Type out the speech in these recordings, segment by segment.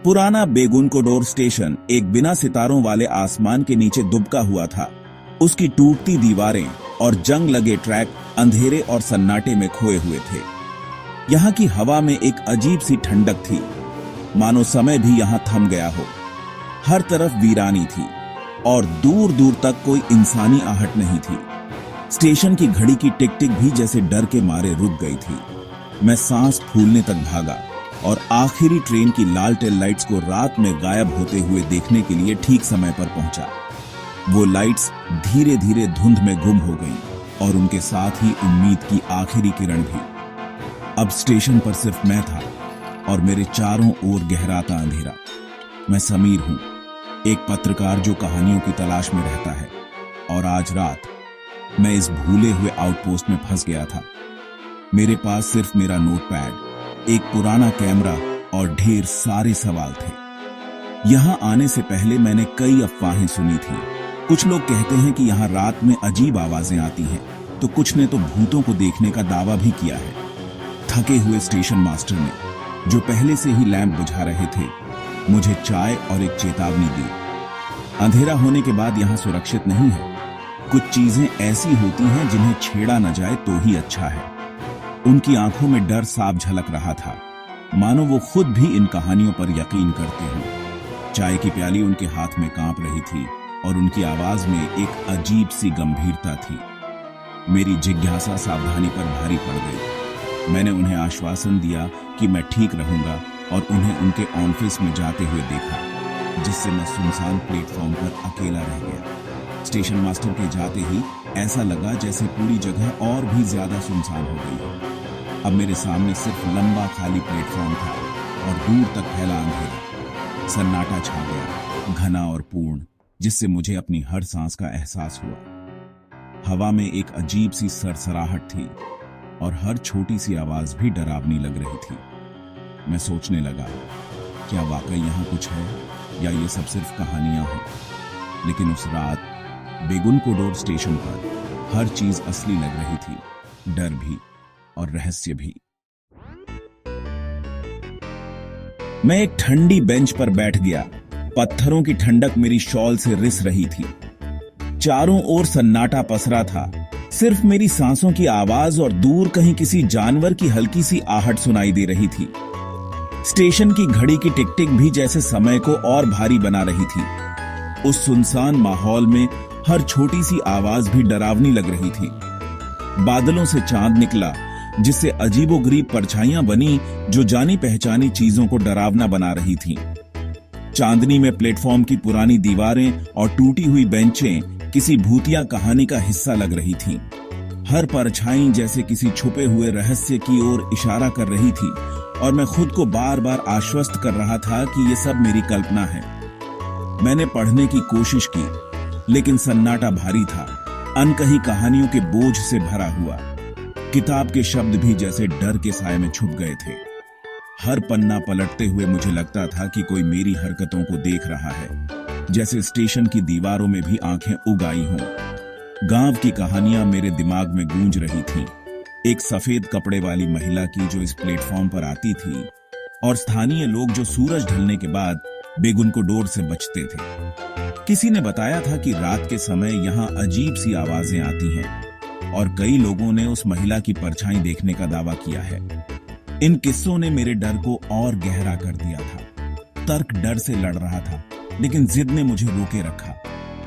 पुराना बेगुनकोडोर स्टेशन एक बिना सितारों वाले आसमान के नीचे दुबका हुआ था। उसकी टूटती दीवारें और जंग लगे ट्रैक अंधेरे और सन्नाटे में खोए हुए थे। यहाँ की हवा में एक अजीब सी ठंडक थी, मानो समय भी यहाँ थम गया हो। हर तरफ वीरानी थी और दूर दूर तक कोई इंसानी आहट नहीं थी। स्टेशन की घड़ी की टिक टिक भी जैसे डर के मारे रुक गई थी। मैं सांस फूलने तक भागा और आखिरी ट्रेन की लाल टेल लाइट्स को रात में गायब होते हुए देखने के लिए ठीक समय पर पहुंचा। वो लाइट्स धीरे धीरे धुंध में गुम हो गईं और उनके साथ ही उम्मीद की आखिरी किरण भी। अब स्टेशन पर सिर्फ मैं था और मेरे चारों ओर गहराता अंधेरा। मैं समीर हूं, एक पत्रकार जो कहानियों की तलाश में रहता है, और आज रात मैं इस भूले हुए आउटपोस्ट में फंस गया था। मेरे पास सिर्फ मेरा नोटपैड, एक पुराना कैमरा और ढेर सारे सवाल थे। यहां आने से पहले मैंने कई अफवाहें सुनी थी। कुछ लोग कहते हैं कि यहां रात में अजीब आवाजें आती हैं, तो कुछ ने तो भूतों को देखने का दावा भी किया है। थके हुए स्टेशन मास्टर ने, जो पहले से ही लैंप बुझा रहे थे, मुझे चाय और एक चेतावनी दी। अंधेरा होने के बाद यहां सुरक्षित नहीं है। कुछ चीजें ऐसी होती हैं जिन्हें छेड़ा न जाए तो ही अच्छा है। उनकी आंखों में डर साफ झलक रहा था, मानो वो खुद भी इन कहानियों पर यकीन करते हों। चाय की प्याली उनके हाथ में कांप रही थी और उनकी आवाज में एक अजीब सी गंभीरता थी। मेरी जिज्ञासा सावधानी पर भारी पड़ गई। मैंने उन्हें आश्वासन दिया कि मैं ठीक रहूंगा और उन्हें उनके ऑफिस में जाते हुए देखा, जिससे मैं सुनसान प्लेटफॉर्म पर अकेला रह गया। स्टेशन मास्टर के जाते ही ऐसा लगा जैसे पूरी जगह और भी ज्यादा सुनसान हो गई। अब मेरे सामने सिर्फ लंबा खाली प्लेटफॉर्म था और दूर तक फैला अंधेरा। सन्नाटा छा गया, घना और पूर्ण, जिससे मुझे अपनी हर सांस का एहसास हुआ। हवा में एक अजीब सी सरसराहट थी और हर छोटी सी आवाज भी डरावनी लग रही थी। मैं सोचने लगा, क्या वाकई यहाँ कुछ है या ये सब सिर्फ कहानियां हैं? लेकिन उस रात बेगुनकोडोर स्टेशन पर हर चीज असली लग रही थी, डर भी और रहस्य भी। मैं एक ठंडी बेंच पर बैठ गया। पत्थरों की ठंडक मेरी शॉल से रिस रही थी। चारों ओर सन्नाटा पसरा था। सिर्फ मेरी सांसों की आवाज और दूर कहीं किसी जानवर की हल्की सी आहट सुनाई दे रही थी। स्टेशन की घड़ी की टिक टिक भी जैसे समय को और भारी बना रही थी। उस सुनसान माहौल में हर छोटी सी आवाज भी डरावनी लग रही थी। बादलों से चांद निकला, जिससे अजीबोगरीब परछाइयां बनी जो जानी पहचानी चीजों को डरावना बना रही थीं। चांदनी में प्लेटफॉर्म की पुरानी दीवारें और टूटी हुई बेंचें किसी भूतिया कहानी का हिस्सा लग रही थीं। हर परछाई जैसे किसी छुपे हुए रहस्य की ओर इशारा कर रही थी और मैं खुद को बार बार आश्वस्त कर रहा था कि ये सब मेरी कल्पना है। मैंने पढ़ने की कोशिश की, लेकिन सन्नाटा भारी था, अनकही कहानियों के बोझ से भरा हुआ। किताब के शब्द भी जैसे डर के साए में छुप गए थे। हर पन्ना पलटते हुए मुझे लगता था कि कोई मेरी हरकतों को देख रहा है, जैसे स्टेशन की दीवारों में भी आंखें उग आई हों। गांव की कहानियां मेरे दिमाग में गूंज रही थीं। एक सफेद कपड़े वाली महिला की जो इस प्लेटफॉर्म पर आती थी, और स्थानीय लोग जो सूरज ढलने के बाद बेगुनकोडोर से बचते थे। किसी ने बताया था कि रात के समय यहाँ अजीब सी आवाजें आती हैं और कई लोगों ने उस महिला की परछाई देखने का दावा किया है। इन किस्सों ने मेरे डर को और गहरा कर दिया था। तर्क डर से लड़ रहा था, लेकिन जिद ने मुझे रोके रखा।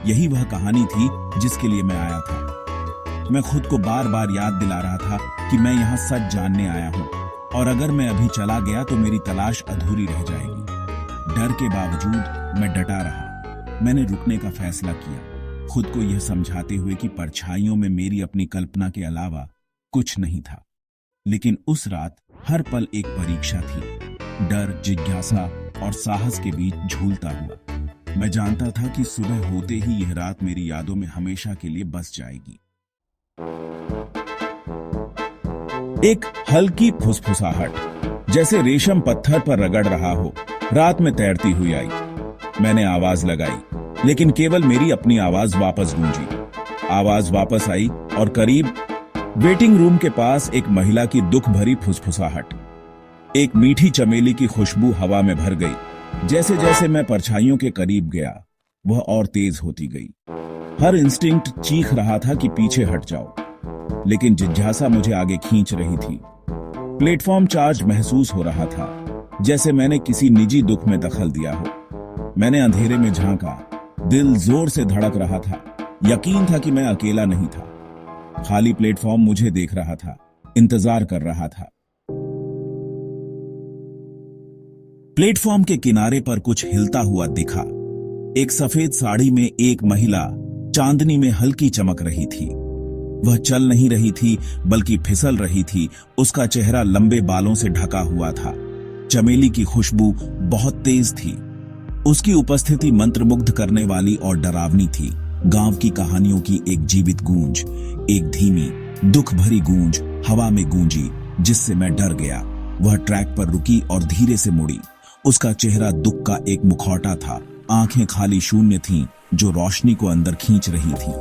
यही वह कहानी थी जिसके लिए मैं आया था। मैं खुद को बार बार याद दिला रहा था कि मैं यहाँ सच जानने आया हूँ, और अगर मैं अभी चला गया तो मेरी तलाश अधूरी रह जाएगी। डर के बावजूद मैं डटा रहा। मैंने रुकने का फैसला किया, खुद को यह समझाते हुए कि परछाइयों में मेरी अपनी कल्पना के अलावा कुछ नहीं था। लेकिन उस रात हर पल एक परीक्षा थी, डर, जिज्ञासा और साहस के बीच झूलता हुआ। मैं जानता था कि सुबह होते ही यह रात मेरी यादों में हमेशा के लिए बस जाएगी। एक हल्की फुसफुसाहट, जैसे रेशम पत्थर पर रगड़ रहा हो, रात में तैरती हुई आई। मैंने आवाज लगाई, लेकिन केवल मेरी अपनी आवाज वापस गूंजी। आवाज वापस आई और करीब वेटिंग रूम के पास एक महिला की दुख भरी फुसफुसाहट। एक मीठी चमेली की खुशबू हवा में भर गई जैसे जैसे मैं परछाइयों के करीब गया, वह और तेज होती गई। हर इंस्टिंक्ट चीख रहा था कि पीछे हट जाओ, लेकिन जिज्ञासा मुझे आगे खींच रही थी। प्लेटफॉर्म चार्ज महसूस हो रहा था, जैसे मैंने किसी निजी दुख में दखल दिया हो। मैंने अंधेरे में झांका, दिल जोर से धड़क रहा था। यकीन था कि मैं अकेला नहीं था। खाली प्लेटफॉर्म मुझे देख रहा था, इंतजार कर रहा था। प्लेटफॉर्म के किनारे पर कुछ हिलता हुआ दिखा। एक सफेद साड़ी में एक महिला चांदनी में हल्की चमक रही थी। वह चल नहीं रही थी, बल्कि फिसल रही थी। उसका चेहरा लंबे बालों से ढका हुआ था। चमेली की खुशबू बहुत तेज थी। उसकी उपस्थिति मंत्रमुग्ध करने वाली और डरावनी थी। गांव की कहानियों की एक जीवित गूंज, एक धीमी, दुख भरी गूंज हवा में गूंजी, जिससे मैं डर गया। वह ट्रैक पर रुकी और धीरे से मुड़ी। उसका चेहरा दुख का एक मुखौटा था। आंखें खाली शून्य थीं, जो रोशनी को अंदर खींच रही थी।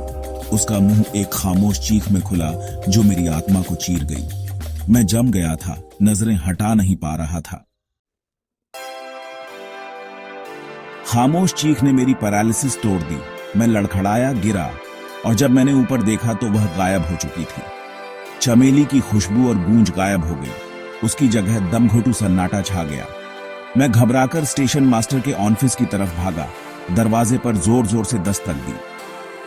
उसका मुंह एक खामोश चीख में खुला, जो मेरी आत्मा को चीर गई। मैं जम गया था, नजरें हटा नहीं पा रहा था। खामोश चीख ने मेरी पैरालिसिस तोड़ दी। मैं लड़खड़ाया, गिरा, और जब मैंने ऊपर देखा तो वह गायब हो चुकी थी। चमेली की खुशबू और गूंज गायब हो गई। उसकी जगह दमघोटू सन्नाटा छा गया। मैं घबराकर स्टेशन मास्टर के ऑफिस की तरफ भागा। दरवाजे पर जोर जोर से दस्तक दी।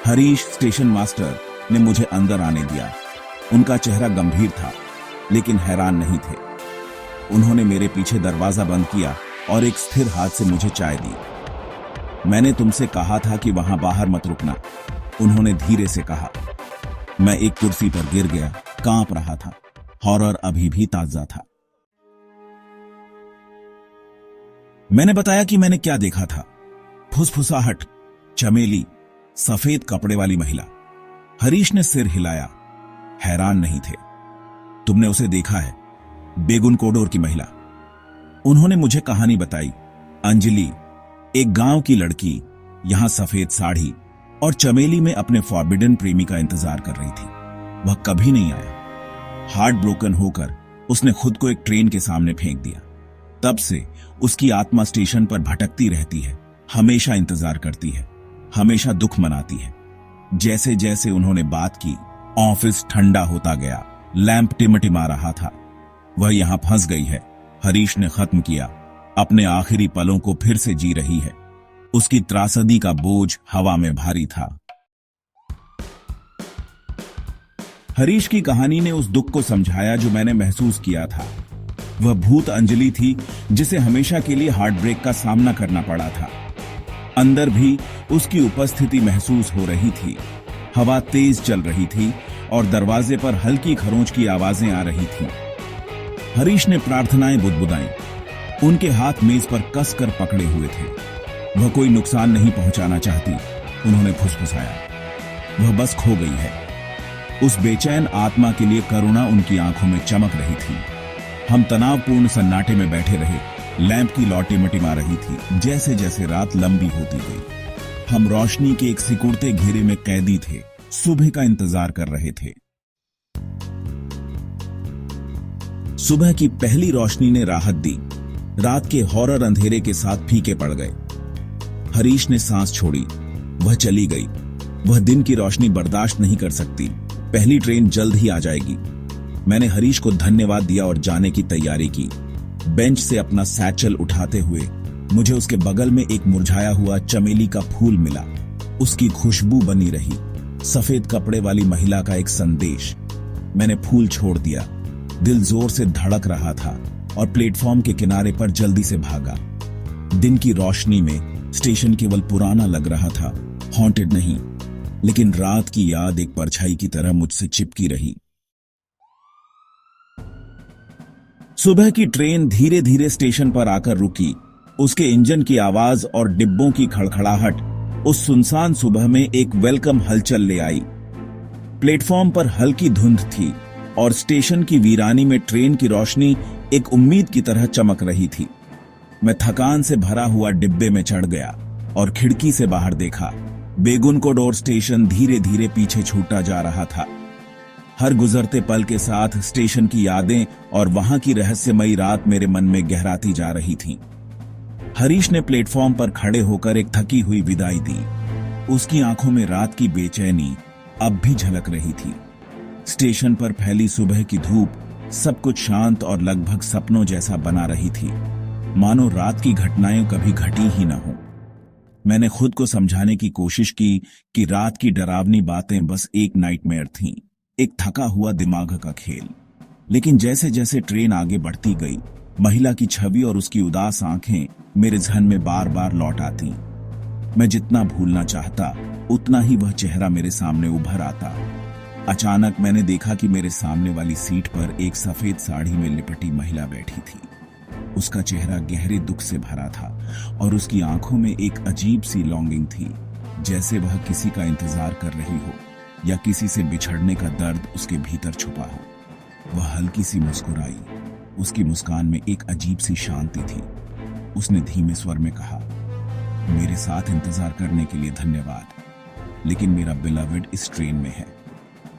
हरीश स्टेशन मास्टर ने मुझे अंदर आने दिया। उनका चेहरा गंभीर था, लेकिन हैरान नहीं थे। उन्होंने मेरे पीछे दरवाजा बंद किया और एक स्थिर हाथ से मुझे चाय दी। मैंने तुमसे कहा था कि वहां बाहर मत रुकना, उन्होंने धीरे से कहा। मैं एक कुर्सी पर गिर गया, कांप रहा था। हॉरर अभी भी ताजा था। मैंने बताया कि मैंने क्या देखा था। फुसफुसाहट, चमेली, सफेद कपड़े वाली महिला। हरीश ने सिर हिलाया। हैरान नहीं थे। तुमने उसे देखा है? बेगुन कोडोर की महिला। उन्होंने मुझे कहानी बताई। अंजलि, एक गांव की लड़की, यहां सफेद साड़ी और चमेली में अपने फॉरबिडन प्रेमी का इंतजार कर रही थी। वह कभी नहीं आया। हार्ट ब्रोकन होकर उसने खुद को एक ट्रेन के सामने फेंक दिया। तब से उसकी आत्मा स्टेशन पर भटकती रहती है, हमेशा इंतजार करती है, हमेशा दुख मनाती है। जैसे जैसे उन्होंने बात की, ऑफिस ठंडा होता गया। लैंप टिमटिमा रहा था। वह यहां फंस गई है, हरीश ने खत्म किया। अपने आखिरी पलों को फिर से जी रही है। उसकी त्रासदी का बोझ हवा में भारी था। हरीश की कहानी ने उस दुख को समझाया जो मैंने महसूस किया था। वह भूत अंजलि थी, जिसे हमेशा के लिए हार्ट ब्रेक का सामना करना पड़ा था। अंदर भी उसकी उपस्थिति महसूस हो रही थी। हवा तेज चल रही थी और दरवाजे पर हल्की खरोंच की आवाजें आ रही थीं। हरीश ने प्रार्थनाएं बुदबुदाईं। उनके हाथ मेज पर कसकर पकड़े हुए थे। वह कोई नुकसान नहीं पहुंचाना चाहती, उन्होंने फुसफुसाया। वह बस खो गई है। उस बेचैन आत्मा के लिए करुणा उनकी आंखों में चमक रही थी। हम तनावपूर्ण सन्नाटे में बैठे रहे। लैंप की लौ टिमटिमा रही थी। जैसे जैसे रात लंबी होती गई, हम रोशनी के एक सिकुड़ते घेरे में कैदी थे। सुबह का इंतजार कर रहे थे। सुबह की पहली रोशनी ने राहत दी। रात के हॉरर अंधेरे के साथ फीके पड़ गए। हरीश ने सांस छोड़ी। वह चली गई। वह दिन की रोशनी बर्दाश्त नहीं कर सकती। पहली ट्रेन जल्द ही आ जाएगी। मैंने हरीश को धन्यवाद दिया और जाने की तैयारी की। बेंच से अपना सैचल उठाते हुए मुझे उसके बगल में एक मुरझाया हुआ चमेली का फूल मिला। उसकी खुशबू बनी रही। सफेद कपड़े वाली महिला का एक संदेश। मैंने फूल छोड़ दिया। दिल जोर से धड़क रहा था और प्लेटफॉर्म के किनारे पर जल्दी से भागा। दिन की रोशनी में स्टेशन केवल पुराना लग रहा था, हॉन्टेड नहीं, लेकिन रात की याद एक परछाई की तरह मुझसे चिपकी रही। सुबह की ट्रेन धीरे धीरे स्टेशन पर आकर रुकी। उसके इंजन की आवाज और डिब्बों की खड़खड़ाहट उस सुनसान सुबह में एक वेलकम हलचल ले आई। प्लेटफॉर्म पर हल्की धुंध थी और स्टेशन की वीरानी में ट्रेन की रोशनी एक उम्मीद की तरह चमक रही थी। मैं थकान से भरा हुआ डिब्बे में चढ़ गया और खिड़की से बाहर देखा। बेगुन कोडोर स्टेशन धीरे धीरे पीछे छूटा जा रहा था। हर गुजरते पल के साथ स्टेशन की यादें और वहां की रहस्यमयी रात मेरे मन में गहराती जा रही थी। हरीश ने प्लेटफॉर्म पर खड़े होकर एक थकी हुई विदाई दी। उसकी आंखों में रात की बेचैनी अब भी झलक रही थी। स्टेशन पर फैली सुबह की धूप सब कुछ शांत और लगभग सपनों जैसा बना रही थी, मानो रात की घटनाएं कभी घटी ही न हो। मैंने खुद को समझाने की कोशिश की कि रात की डरावनी बातें बस एक नाइटमेयर थीं, एक थका हुआ दिमाग का खेल। लेकिन जैसे जैसे ट्रेन आगे बढ़ती गई, महिला की छवि और उसकी उदास आंखें मेरे ज़हन में बार बार लौट आती। मैं जितना भूलना चाहता उतना ही वह चेहरा मेरे सामने उभर आता। अचानक मैंने देखा कि मेरे सामने वाली सीट पर एक सफेद साड़ी में लिपटी महिला बैठी थी। उसका चेहरा गहरे दुख से भरा था और उसकी आंखों में एक अजीब सी लॉन्गिंग थी, जैसे वह किसी का इंतजार कर रही हो या किसी से बिछड़ने का दर्द उसके भीतर छुपा हो। वह हल्की सी मुस्कुराई। उसकी मुस्कान में एक अजीब सी शांति थी। उसने धीमे स्वर में कहा, मेरे साथ इंतजार करने के लिए धन्यवाद, लेकिन मेरा बिलवड इस ट्रेन में है।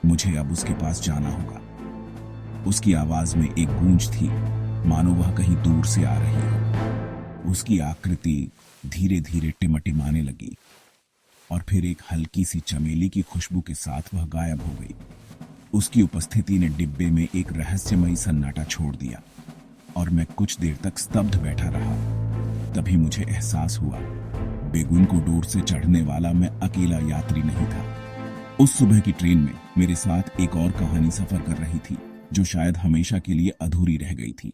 मुझे अब उसके पास जाना होगा। उसकी आवाज में एक गूंज थी, मानो वह कहीं दूर से आ रही हो। उसकी आकृति धीरे धीरे टिमटिमाने लगी और फिर एक हल्की सी चमेली की खुशबू के साथ वह गायब हो गई। उसकी उपस्थिति ने डिब्बे में एक रहस्यमयी सन्नाटा छोड़ दिया और मैं कुछ देर तक स्तब्ध बैठा रहा। तभी मुझे एहसास हुआ, बेगुन को डोर से चढ़ने वाला मैं अकेला यात्री नहीं था। उस सुबह की ट्रेन में मेरे साथ एक और कहानी सफर कर रही थी, जो शायद हमेशा के लिए अधूरी रह गई थी।